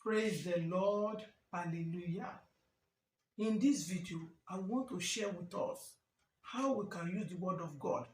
Praise the Lord. Hallelujah. In this video, I want to share with us how we can use the word of God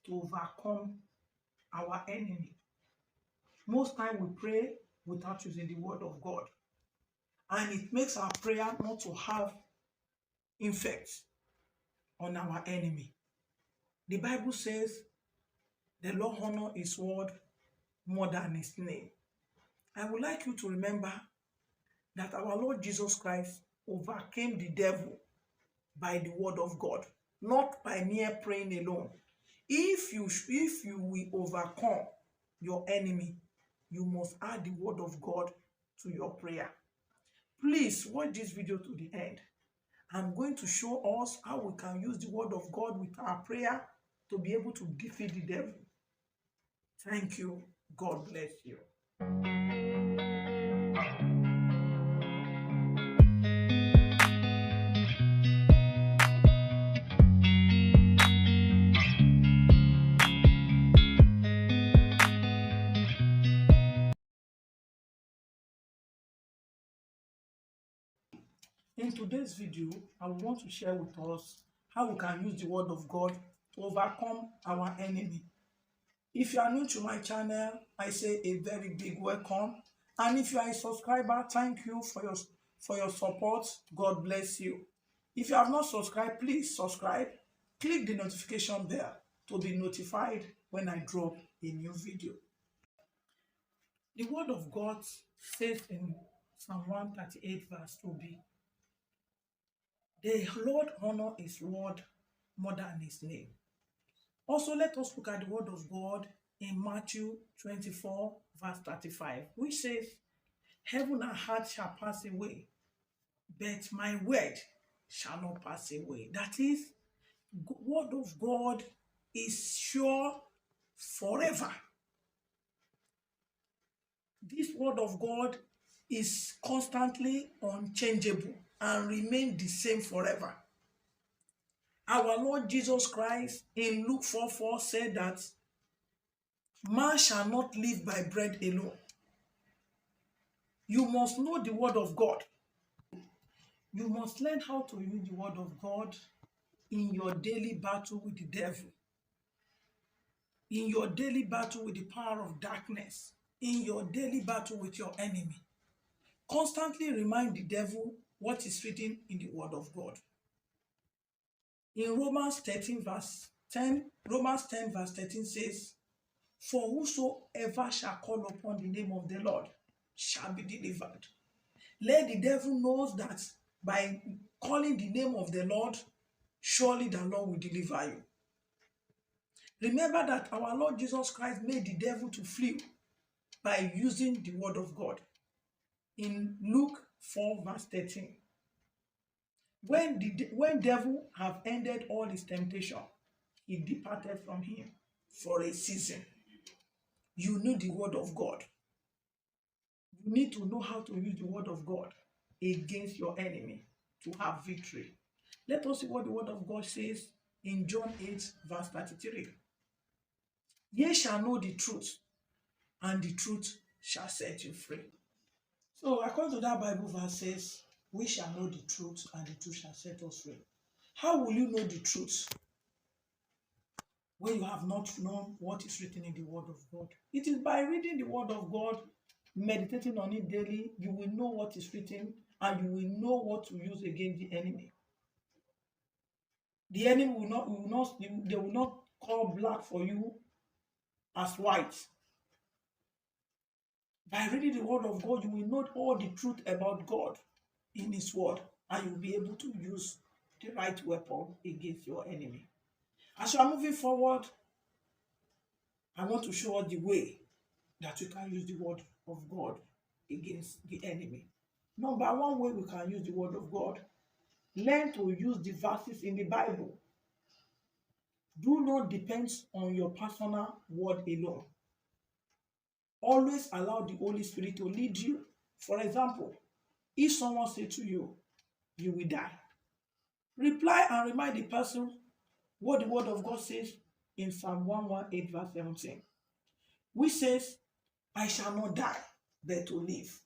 to overcome our enemy. Most time we pray without using the word of God, and it makes our prayer not to have effect on our enemy. The Bible says the Lord honor his word more than his name. I would like you to remember that our Lord Jesus Christ overcame the devil by the word of God, not by mere praying alone. If you will overcome your enemy, you must add the word of God to your prayer. Please watch this video to the end. I'm going to show us how we can use the word of God with our prayer to be able to defeat the devil. Thank you. God bless you. In today's video, I want to share with us how we can use the word of God to overcome our enemy. If you are new to my channel, I say a very big welcome. And if you are a subscriber, thank you for your support. God bless you. If you have not subscribed, please subscribe. Click the notification bell to be notified when I drop a new video. The word of God says in Psalm 138 verse 2b, the Lord honor his word more than his name. Also, let us look at the word of God in Matthew 24 verse 35, which says, heaven and earth shall pass away, but my word shall not pass away. That is, the word of God is sure forever. This word of God is constantly unchangeable and remain the same forever. Our Lord Jesus Christ in Luke 4:4 said that man shall not live by bread alone. You must know the word of God. You must learn how to use the word of God in your daily battle with the devil, in your daily battle with the power of darkness, in your daily battle with your enemy. Constantly remind the devil what is written in the word of God. In Romans 10 verse 13 says, for whosoever shall call upon the name of the Lord shall be delivered. Let the devil know that by calling the name of the Lord, surely the Lord will deliver you. Remember that our Lord Jesus Christ made the devil to flee by using the word of God. In Luke 4 verse 13, when devil have ended all his temptation, he departed from him for a season. You need the word of God. You need to know how to use the word of God against your enemy to have victory. Let us see what the word of God says in John 8 verse 33. Ye shall know the truth, and the truth shall set you free. So according to that Bible verse says, we shall know the truth, and the truth shall set us free. How will you know the truth when you have not known what is written in the word of God? It is by reading the word of God, meditating on it daily, you will know what is written, and you will know what to use against the enemy. The enemy they will not call black for you as white. By reading the word of God, you will know all the truth about God in his word, and you'll be able to use the right weapon against your enemy. As you are moving forward, I want to show us the way that you can use the word of God against the enemy. Number one way we can use the word of God, learn to use the verses in the Bible. Do not depend on your personal word alone. Always allow the Holy Spirit to lead you. For example, if someone says to you, you will die, reply and remind the person what the word of God says in Psalm 118 verse 17, which says, I shall not die, but to live,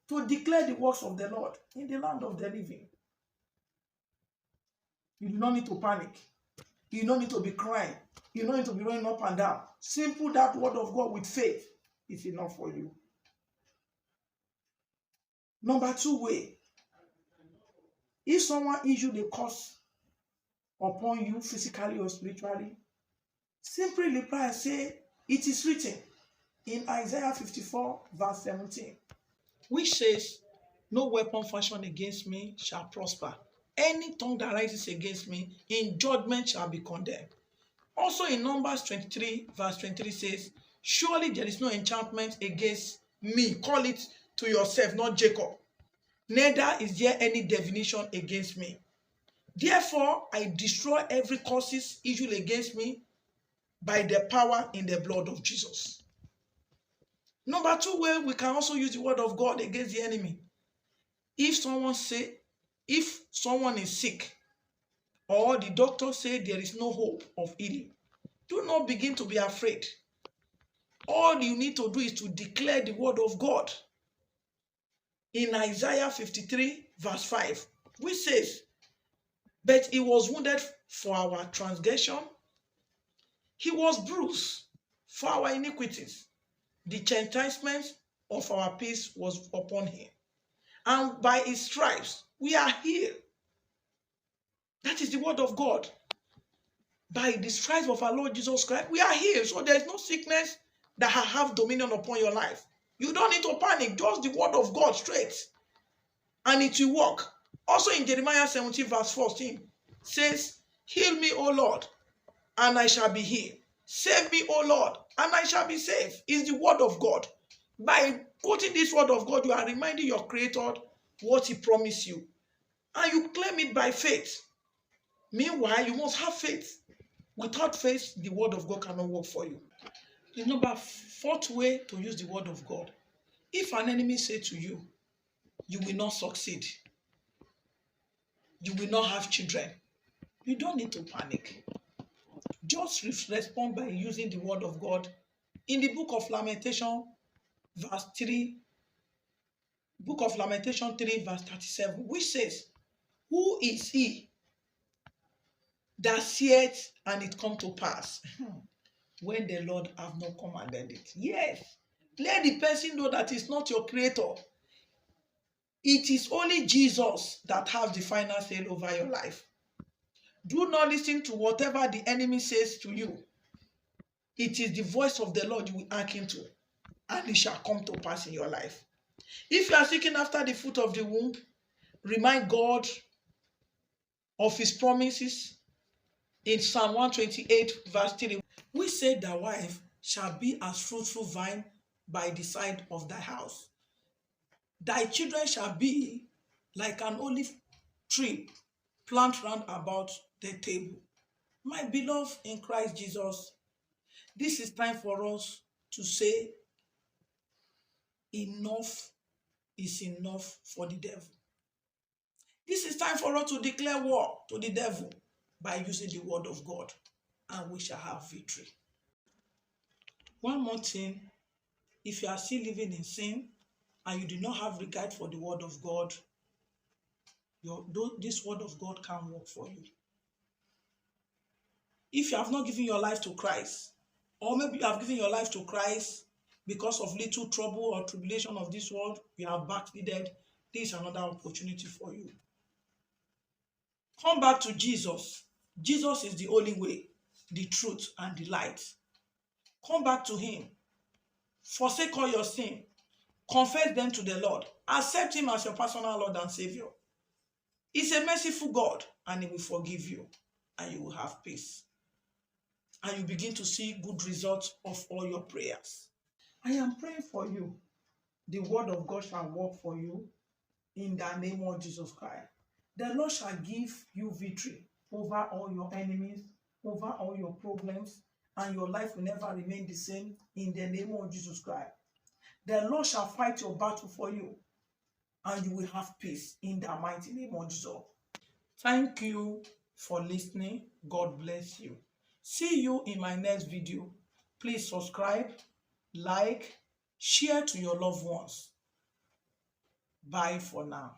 to declare the works of the Lord in the land of the living. You do not need to panic. You don't need to be crying. You don't need to be running up and down. Simple that word of God with faith is enough for you. Number 2 way, if someone issued a curse upon you physically or spiritually, simply reply and say, it is written in Isaiah 54 verse 17, which says, no weapon fashioned against me shall prosper. Any tongue that rises against me in judgment shall be condemned. Also in Numbers 23 verse 23 says, surely there is no enchantment against me. Call it to yourself, not Jacob. Neither is there any divination against me. Therefore, I destroy every curses issued against me by the power in the blood of Jesus. Number 2 way, we can also use the word of God against the enemy. If someone is sick, or the doctor say there is no hope of healing, do not begin to be afraid. All you need to do is to declare the word of God in Isaiah 53 verse 5, which says, but he was wounded for our transgression, he was bruised for our iniquities. The chastisement of our peace was upon him, and by his stripes we are healed. That is the word of God. By the stripes of our Lord Jesus Christ, we are healed. So there is no sickness that have dominion upon your life. You don't need to panic. Just the word of God straight, and it will work. Also in Jeremiah 17 verse 14 says, heal me, O Lord, and I shall be healed. Save me, O Lord, and I shall be saved. Is the word of God. By quoting this word of God, you are reminding your Creator what he promised you, and you claim it by faith. Meanwhile, you must have faith. Without faith, the word of God cannot work for you. The number 4th way to use the word of God. If an enemy say to you, you will not succeed, you will not have children, you don't need to panic. Just respond by using the word of God in the book of Lamentation verse 3, book of Lamentation 3 verse 37, which says, who is he that saith and it come to pass when the Lord have not commanded it? Yes, let the person know that it's not your Creator. It is only Jesus that has the final say over your life. Do not listen to whatever the enemy says to you. It is the voice of the Lord you will hearken to, and it shall come to pass in your life. If you are seeking after the fruit of the womb, remind God of his promises in Psalm 128 verse 3, which said, thy wife shall be as fruitful vine by the side of thy house. Thy children shall be like an olive tree planted round about the table. My beloved in Christ Jesus, this is time for us to say, enough is enough for the devil. This is time for us to declare war to the devil by using the word of God, and we shall have victory. One more thing, if you are still living in sin and you do not have regard for the word of God, this word of God can't work for you. If you have not given your life to Christ, or maybe you have given your life to Christ because of little trouble or tribulation of this world, you have backslided, this is another opportunity for you. Come back to Jesus. Jesus is the only way, the truth, and the light. Come back to him. Forsake all your sin. Confess them to the Lord. Accept him as your personal Lord and Savior. He's a merciful God, and he will forgive you, and you will have peace. And you begin to see good results of all your prayers. I am praying for you. The word of God shall work for you in the name of Jesus Christ. The Lord shall give you victory over all your enemies, over all your problems, and your life will never remain the same in the name of Jesus Christ. The Lord shall fight your battle for you, and you will have peace in the mighty name of Jesus. Thank you for listening. God bless you. See you in my next video. Please subscribe, like, share to your loved ones. Bye for now.